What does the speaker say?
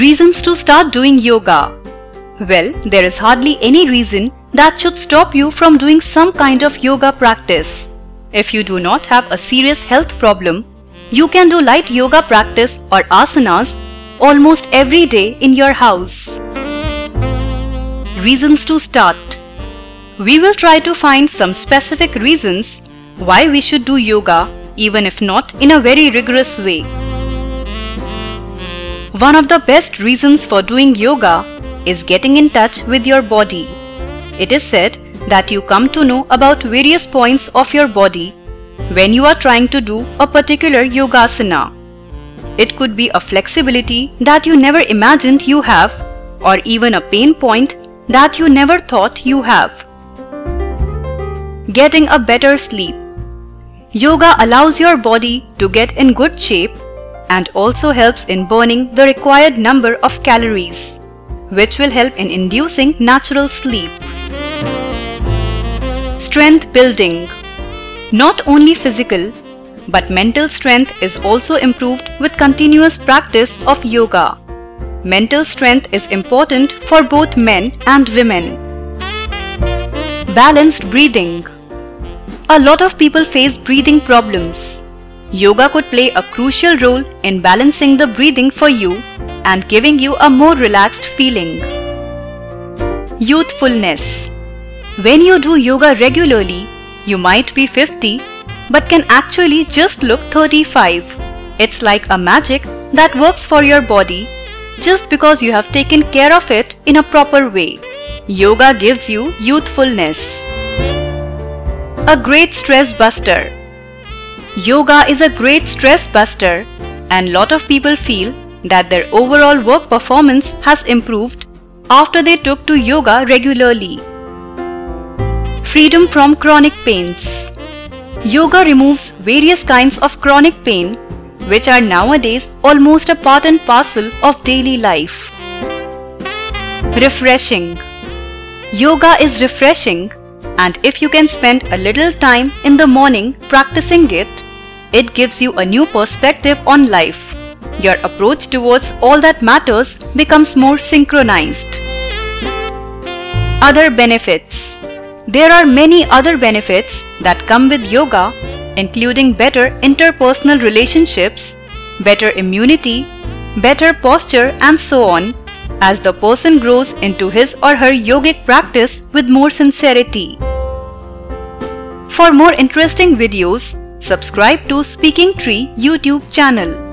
Reasons to start doing yoga. Well, there is hardly any reason that should stop you from doing some kind of yoga practice. If you do not have a serious health problem, you can do light yoga practice or asanas almost every day in your house. Reasons to start. We will try to find some specific reasons why we should do yoga, even if not in a very rigorous way. One of the best reasons for doing yoga is getting in touch with your body. It is said that you come to know about various points of your body when you are trying to do a particular yogasana. It could be a flexibility that you never imagined you have, or even a pain point that you never thought you have. Getting a better sleep. Yoga allows your body to get in good shape and also helps in burning the required number of calories, which will help in inducing natural sleep. Strength building. Not only physical, but mental strength is also improved with continuous practice of yoga. Mental strength is important for both men and women. Balanced breathing. A lot of people face breathing problems. Yoga could play a crucial role in balancing the breathing for you and giving you a more relaxed feeling. Youthfulness. When you do yoga regularly, you might be 50 but can actually just look 35. It's like a magic that works for your body just because you have taken care of it in a proper way. Yoga gives you youthfulness. A great stress buster. Yoga is a great stress buster, and lot of people feel that their overall work performance has improved after they took to yoga regularly. Freedom from chronic pains. Yoga removes various kinds of chronic pain, which are nowadays almost a part and parcel of daily life. Refreshing. Yoga is refreshing, and if you can spend a little time in the morning practicing it, it gives you a new perspective on life. Your approach towards all that matters becomes more synchronized. Other benefits. There are many other benefits that come with yoga, including better interpersonal relationships, better immunity, better posture, and so on, as the person grows into his or her yogic practice with more sincerity. For more interesting videos, subscribe to Speaking Tree YouTube channel.